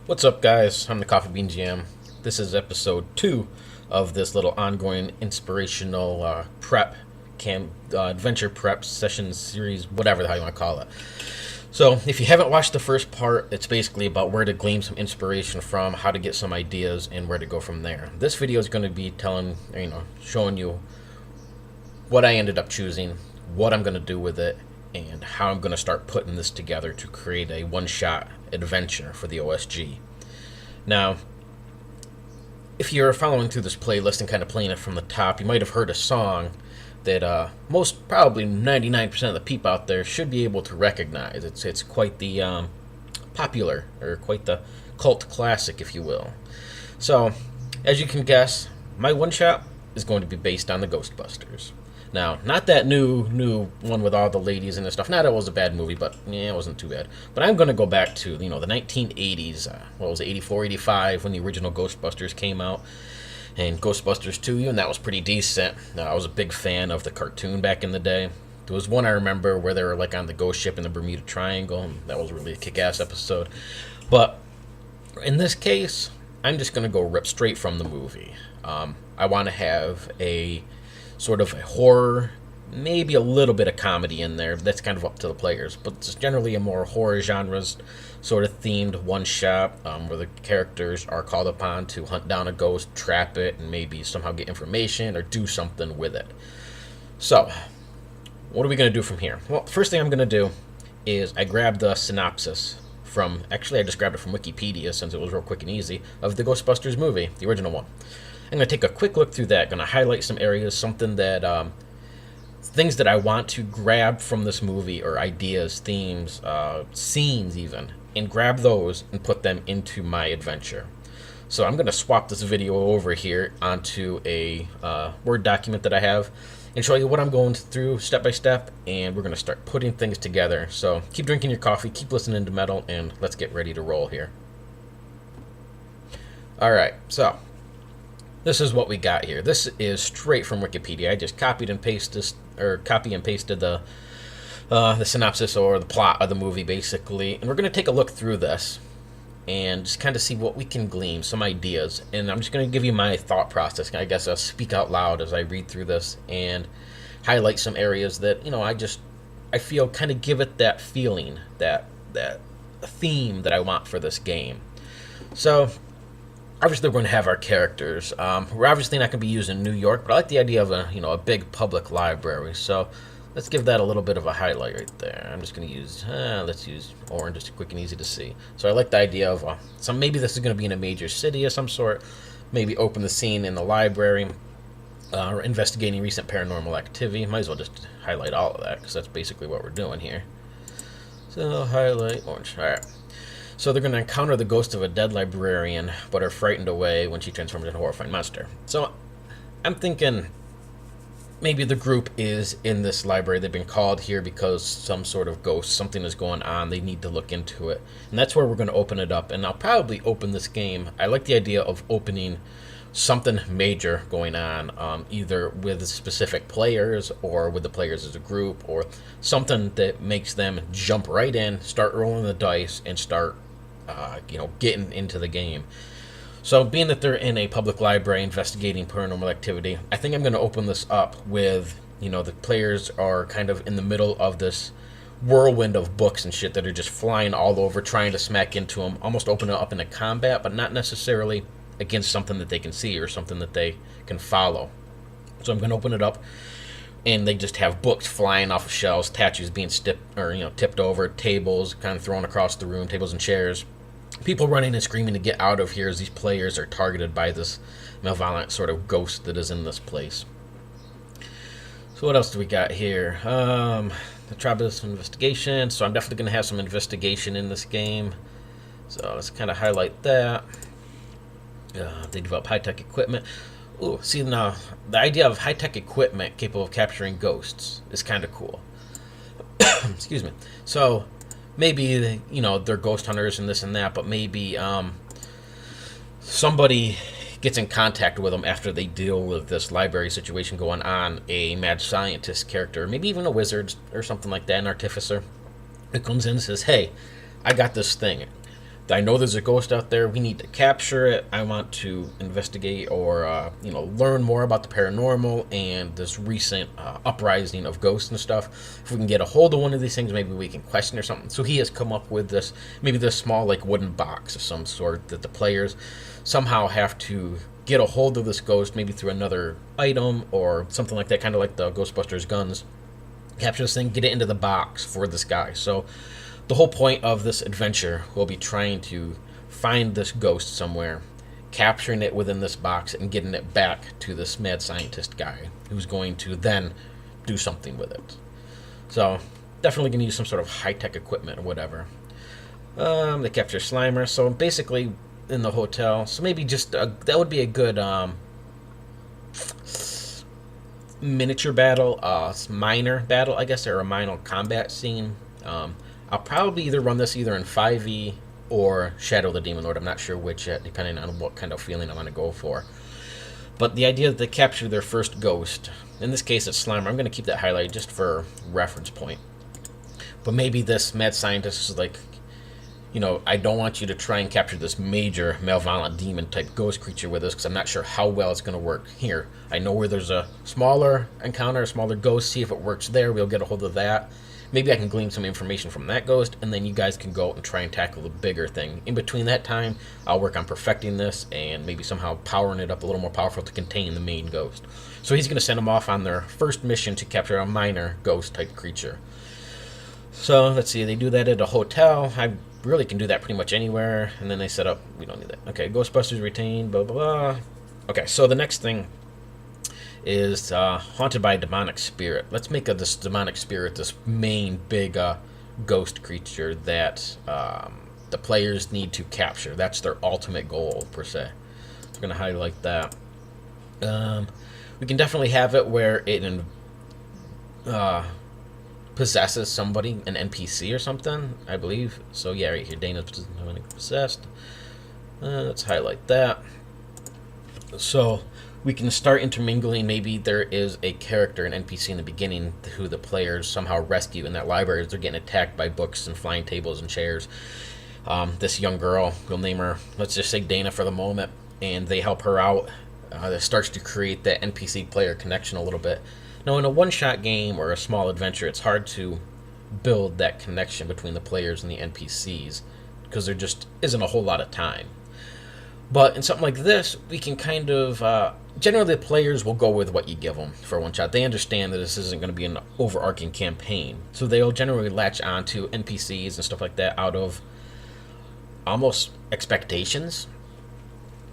What's up, guys? I'm the Coffee Bean GM. This is episode 2 of this little ongoing inspirational adventure prep session series, whatever the hell you want to call it. So, if you haven't watched the first part, it's basically about where to glean some inspiration from, how to get some ideas, and where to go from there. This video is going to be showing you what I ended up choosing, what I'm going to do with it, and how I'm going to start putting this together to create a one-shot adventure for the OSG. Now, if you're following through this playlist and kind of playing it from the top, you might have heard a song that most probably 99% of the people out there should be able to recognize. It's quite the popular, or quite the cult classic, if you will. So, as you can guess, my one-shot is going to be based on the Ghostbusters. Now, not that new one with all the ladies and stuff. Not that it was a bad movie, but yeah, it wasn't too bad. But I'm going to go back to, the 1980s, what was it, 84, 85, when the original Ghostbusters came out. And Ghostbusters 2, and that was pretty decent. I was a big fan of the cartoon back in the day. There was one I remember where they were like on the ghost ship in the Bermuda Triangle, and that was really a kick-ass episode. But in this case, I'm just going to go rip straight from the movie. I want to have a sort of a horror, maybe a little bit of comedy in there. That's kind of up to the players, but it's generally a more horror genres sort of themed one-shot where the characters are called upon to hunt down a ghost, trap it, and maybe somehow get information or do something with it. So, what are we going to do from here? Well, the first thing I'm going to do is I grabbed the synopsis from, actually I just grabbed it from Wikipedia since it was real quick and easy, of the Ghostbusters movie, the original one. I'm going to take a quick look through that, going to highlight some areas, something that, things that I want to grab from this movie, or ideas, themes, scenes even, and grab those and put them into my adventure. So I'm going to swap this video over here onto a Word document that I have and show you what I'm going through step by step, and we're going to start putting things together. So keep drinking your coffee, keep listening to metal, and let's get ready to roll here. Alright, so this is what we got here. This is straight from Wikipedia. I just copy and pasted the synopsis or the plot of the movie, basically. And we're going to take a look through this and just kind of see what we can glean, some ideas. And I'm just going to give you my thought process. I guess I'll speak out loud as I read through this and highlight some areas that, I feel kind of give it that feeling, that theme that I want for this game. So, obviously, we're going to have our characters. We're obviously not going to be using New York, but I like the idea of a big public library. So let's give that a little bit of a highlight right there. I'm just going to use, let's use orange, just quick and easy to see. So I like the idea of, maybe this is going to be in a major city of some sort. Maybe open the scene in the library, investigating recent paranormal activity. Might as well just highlight all of that, because that's basically what we're doing here. So highlight orange. All right. So they're going to encounter the ghost of a dead librarian, but are frightened away when she transforms into a horrifying monster. So I'm thinking maybe the group is in this library. They've been called here because some sort of ghost, something is going on. They need to look into it. And that's where we're going to open it up. And I'll probably open this game. I like the idea of opening something major going on, either with specific players or with the players as a group, or something that makes them jump right in, start rolling the dice, and start getting into the game. So being that they're in a public library investigating paranormal activity, I think I'm going to open this up with, the players are kind of in the middle of this whirlwind of books and shit that are just flying all over, trying to smack into them, almost open it up into combat, but not necessarily against something that they can see or something that they can follow. So I'm going to open it up, and they just have books flying off of shelves, statues being tipped over, tables kind of thrown across the room, tables and chairs. People running and screaming to get out of here as these players are targeted by this malevolent sort of ghost that is in this place. So what else do we got here? The Travis investigation. So I'm definitely going to have some investigation in this game. So let's kind of highlight that. They develop high-tech equipment. Ooh, see, now, the idea of high-tech equipment capable of capturing ghosts is kind of cool. Excuse me. So maybe, they're ghost hunters and this and that, but maybe somebody gets in contact with them after they deal with this library situation going on, a mad scientist character, maybe even a wizard or something like that, an artificer, who comes in and says, hey, I got this thing. I know there's a ghost out there. We need to capture it. I want to investigate or learn more about the paranormal and this recent uprising of ghosts and stuff. If we can get a hold of one of these things, maybe we can question or something. So he has come up with this small like wooden box of some sort that the players somehow have to get a hold of this ghost, maybe through another item or something like that, kind of like the Ghostbusters guns. Capture this thing, get it into the box for this guy. So the whole point of this adventure will be trying to find this ghost somewhere, capturing it within this box, and getting it back to this mad scientist guy who's going to then do something with it. So definitely going to use some sort of high-tech equipment or whatever. They capture Slimer. So basically in the hotel. So maybe just that would be a good miniature battle, minor battle, I guess, or a minor combat scene. I'll probably either run this either in 5e or Shadow the Demon Lord. I'm not sure which yet, depending on what kind of feeling I'm going to go for. But the idea that they capture their first ghost, in this case it's Slimer. I'm going to keep that highlighted just for reference point. But maybe this mad scientist is like, I don't want you to try and capture this major malevolent demon type ghost creature with us because I'm not sure how well it's going to work. Here, I know where there's a smaller encounter, a smaller ghost. See if it works there. We'll get a hold of that. Maybe I can glean some information from that ghost, and then you guys can go and try and tackle the bigger thing. In between that time, I'll work on perfecting this and maybe somehow powering it up a little more powerful to contain the main ghost. So he's going to send them off on their first mission to capture a minor ghost-type creature. So, let's see, they do that at a hotel. I really can do that pretty much anywhere. And then they set up, we don't need that. Okay, Ghostbusters retained, blah, blah, blah. Okay, so the next thing is haunted by a demonic spirit. Let's make this demonic spirit this main big ghost creature that the players need to capture. That's their ultimate goal, per se. So we're going to highlight that. We can definitely have it where it possesses somebody, an NPC or something, I believe. So yeah, right here, Dana's possessed. Let's highlight that. So we can start intermingling. Maybe there is a character, an NPC in the beginning, who the players somehow rescue in that library as they're getting attacked by books and flying tables and chairs. This young girl, we'll name her, let's just say Dana for the moment, and they help her out. That starts to create that NPC player connection a little bit. Now, in a one-shot game or a small adventure, it's hard to build that connection between the players and the NPCs because there just isn't a whole lot of time. But in something like this, we can kind of... generally, the players will go with what you give them for one shot. They understand that this isn't going to be an overarching campaign. So they'll generally latch on to NPCs and stuff like that out of almost expectations.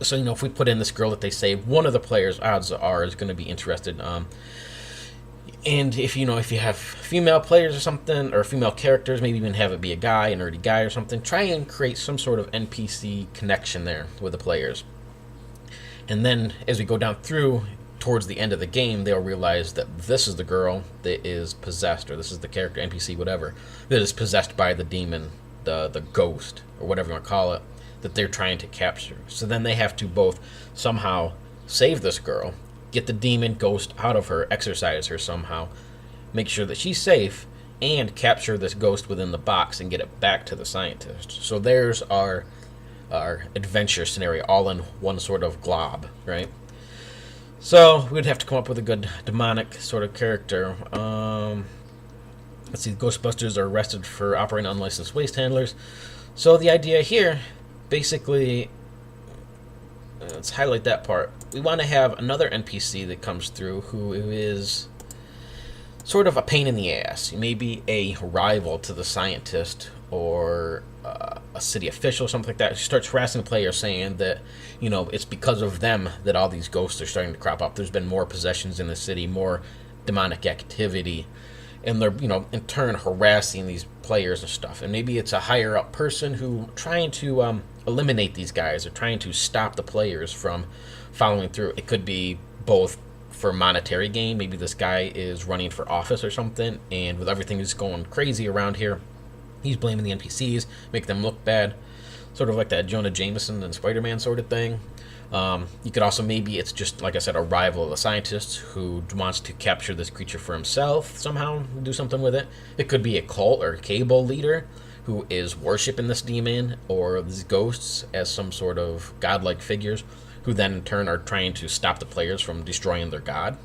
So, if we put in this girl that they save, one of the players, odds are, is going to be interested. And if you have female players or something, or female characters, maybe even have it be a guy, a nerdy guy or something, try and create some sort of NPC connection there with the players. And then as we go down through towards the end of the game, they'll realize that this is the girl that is possessed, or this is the character, NPC, whatever, that is possessed by the demon, the ghost, or whatever you want to call it, that they're trying to capture. So then they have to both somehow save this girl, get the demon ghost out of her, exorcise her somehow, make sure that she's safe, and capture this ghost within the box and get it back to the scientist. So there's our adventure scenario, all in one sort of glob, right? So we'd have to come up with a good demonic sort of character. Let's see, Ghostbusters are arrested for operating unlicensed waste handlers. So the idea here, basically, let's highlight that part. We want to have another NPC that comes through who is sort of a pain in the ass. Maybe a rival to the scientist or a city official, something like that. She starts harassing the player, saying that, it's because of them that all these ghosts are starting to crop up. There's been more possessions in the city, more demonic activity, and they're, in turn harassing these players and stuff. And maybe it's a higher up person who trying to eliminate these guys or trying to stop the players from following through. It could be both for monetary gain. Maybe this guy is running for office or something, and with everything that's going crazy around here, he's blaming the NPCs, make them look bad. Sort of like that Jonah Jameson and Spider-Man sort of thing. You could also, maybe it's just, like I said, a rival of the scientist who wants to capture this creature for himself somehow, do something with it. It could be a cult or a cable leader who is worshiping this demon or these ghosts as some sort of godlike figures, who then in turn are trying to stop the players from destroying their god.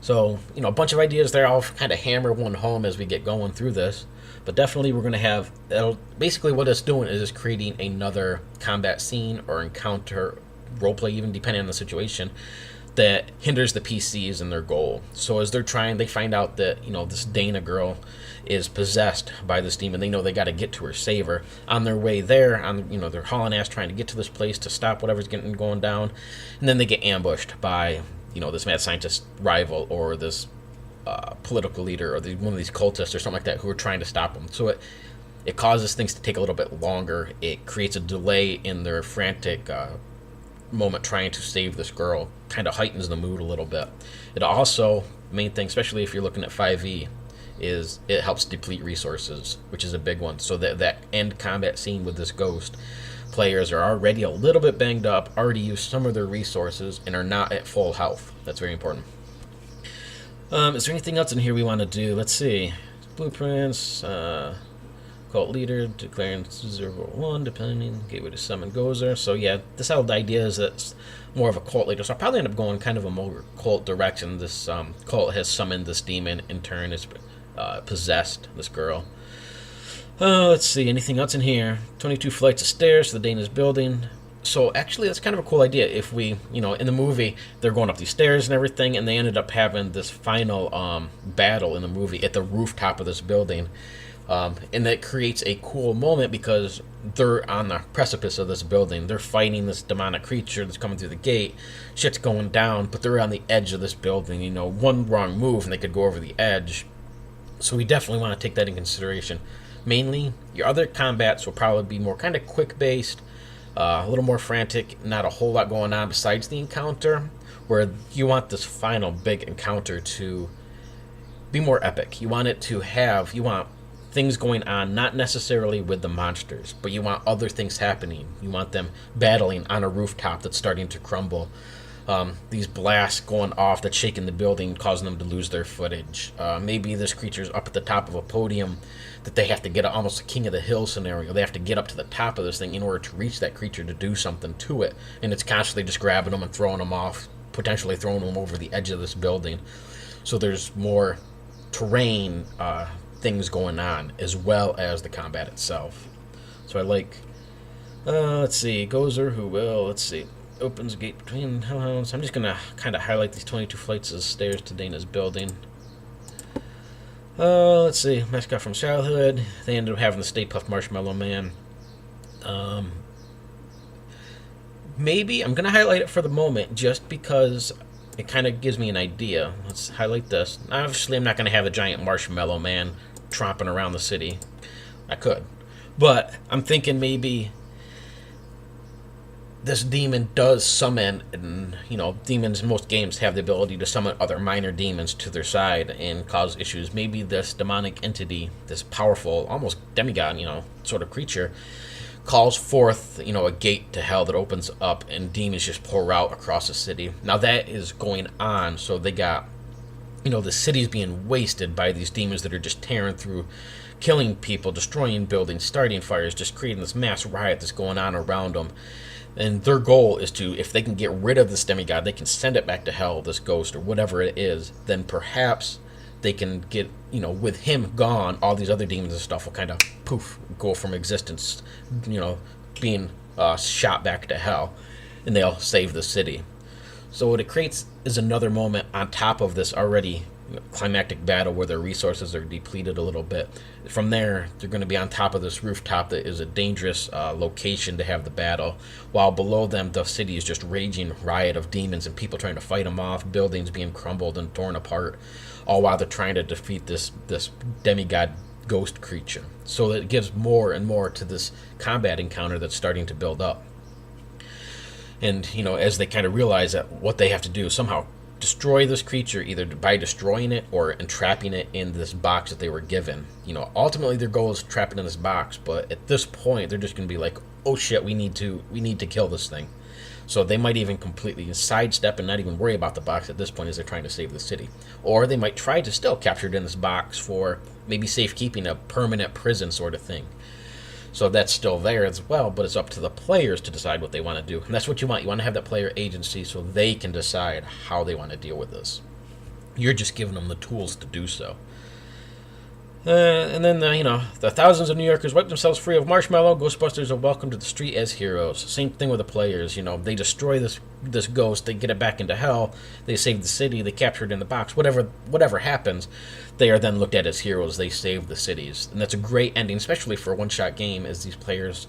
So, a bunch of ideas there. I'll kind of hammer one home as we get going through this. But definitely we're going to have, basically what it's doing is it's creating another combat scene or encounter, roleplay even, depending on the situation, that hinders the PCs in their goal. So as they're trying, they find out that, this Dana girl is possessed by this demon. They know they got to get to her, save her. On their way there, they're hauling ass trying to get to this place to stop whatever's going down. And then they get ambushed by, this mad scientist rival or this political leader or one of these cultists or something like that who are trying to stop them. So it causes things to take a little bit longer. It creates a delay in their frantic moment trying to save this girl. Kind of heightens the mood a little bit. It also, main thing, especially if you're looking at 5e, is it helps deplete resources, which is a big one. So that end combat scene with this ghost, players are already a little bit banged up, already used some of their resources, and are not at full health. That's very important. Is there anything else in here we want to do? Let's see. Blueprints, cult leader, declaring 0-1, depending, gateway to summon Gozer. So yeah, this whole idea is that it's more of a cult leader. So I'll probably end up going kind of a more cult direction. This cult has summoned this demon, in turn is possessed this girl. Let's see, anything else in here? 22 flights of stairs to the Dana's building. So actually, that's kind of a cool idea. If we, in the movie, they're going up these stairs and everything, and they ended up having this final battle in the movie at the rooftop of this building. And that creates a cool moment because they're on the precipice of this building. They're fighting this demonic creature that's coming through the gate. Shit's going down, but they're on the edge of this building. One wrong move and they could go over the edge. So we definitely want to take that in consideration. Mainly, your other combats will probably be more kind of quick-based, a little more frantic, not a whole lot going on besides the encounter, where you want this final big encounter to be more epic. You want things going on, not necessarily with the monsters, but you want other things happening. You want them battling on a rooftop that's starting to crumble. These blasts going off that's shaking the building, causing them to lose their footage. Maybe this creature's up at the top of a podium that they have to get almost a king of the hill scenario. They have to get up to the top of this thing in order to reach that creature to do something to it. And it's constantly just grabbing them and throwing them off, potentially throwing them over the edge of this building. So there's more terrain things going on as well as the combat itself. So I like, let's see, Gozer, opens a gate between hellhounds. I'm just going to kind of highlight these 22 flights of stairs to Dana's building. Let's see, mascot from childhood. They ended up having the Stay Puft Marshmallow Man. Maybe, I'm going to highlight it for the moment just because it kind of gives me an idea. Let's highlight this. Obviously, I'm not going to have a giant Marshmallow Man tromping around the city. I could. But I'm thinking maybe this demon does summon, and demons in most games have the ability to summon other minor demons to their side and cause issues. Maybe this demonic entity, this powerful, almost demigod, sort of creature, calls forth, a gate to hell that opens up and demons just pour out across the city. Now that is going on, so they got, the city's being wasted by these demons that are just tearing through, killing people, destroying buildings, starting fires, just creating this mass riot that's going on around them. And their goal is to, if they can get rid of this demigod, they can send it back to hell, this ghost or whatever it is, then perhaps they can get, with him gone, all these other demons and stuff will kind of poof, go from existence, being shot back to hell, and they'll save the city. So what it creates is another moment on top of this already climactic battle where their resources are depleted a little bit. From there, they're going to be on top of this rooftop that is a dangerous location to have the battle, while below them the city is just raging riot of demons and people trying to fight them off, buildings being crumbled and torn apart, all while they're trying to defeat this demigod ghost creature. So it gives more and more to this combat encounter that's starting to build up. And, as they kind of realize that what they have to do is somehow destroy this creature, either by destroying it or entrapping it in this box that they were given. Ultimately their goal is to trap it in this box, but at this point they're just going to be like, oh shit, we need to kill this thing. So they might even completely sidestep and not even worry about the box at this point as they're trying to save the city. Or they might try to still capture it in this box for maybe safekeeping, a permanent prison sort of thing. So that's still there as well, but it's up to the players to decide what they want to do. And that's what you want. You want to have that player agency so they can decide how they want to deal with this. You're just giving them the tools to do so. And then, the thousands of New Yorkers wipe themselves free of marshmallow. Ghostbusters are welcomed to the street as heroes. Same thing with the players. They destroy this ghost. They get it back into hell. They save the city. They capture it in the box. Whatever happens, they are then looked at as heroes. They save the cities. And that's a great ending, especially for a one-shot game, as these players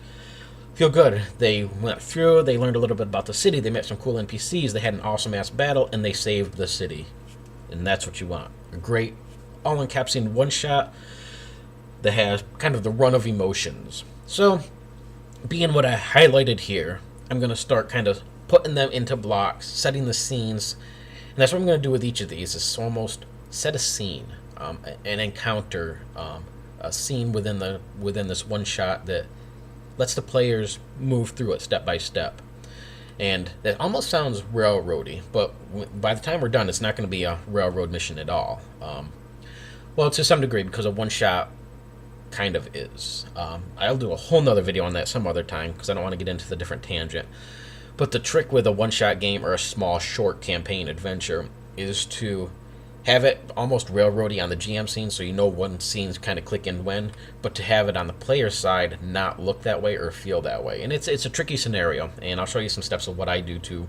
feel good. They went through. They learned a little bit about the city. They met some cool NPCs. They had an awesome-ass battle, and they saved the city. And that's what you want. A great all-encompassing one-shot that has kind of the run of emotions. So, being what I highlighted here, I'm going to start kind of putting them into blocks, setting the scenes, and that's what I'm going to do with each of these, is almost set a scene, an encounter, a scene within this one-shot that lets the players move through it step by step. And that almost sounds railroady, but by the time we're done, it's not going to be a railroad mission at all. Well, to some degree, because a one-shot kind of is. I'll do a whole nother video on that some other time, because I don't want to get into the different tangent. But the trick with a one-shot game or a small, short campaign adventure is to have it almost railroady on the GM scene, so you know when scenes kind of click in when, but to have it on the player side not look that way or feel that way. And it's a tricky scenario, and I'll show you some steps of what I do to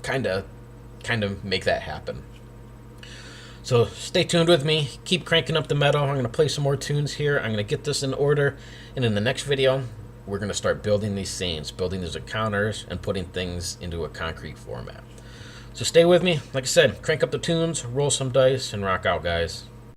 kind of make that happen. So stay tuned with me. Keep cranking up the metal. I'm going to play some more tunes here. I'm going to get this in order. And in the next video, we're going to start building these scenes, building these encounters, and putting things into a concrete format. So stay with me. Like I said, crank up the tunes, roll some dice, and rock out, guys.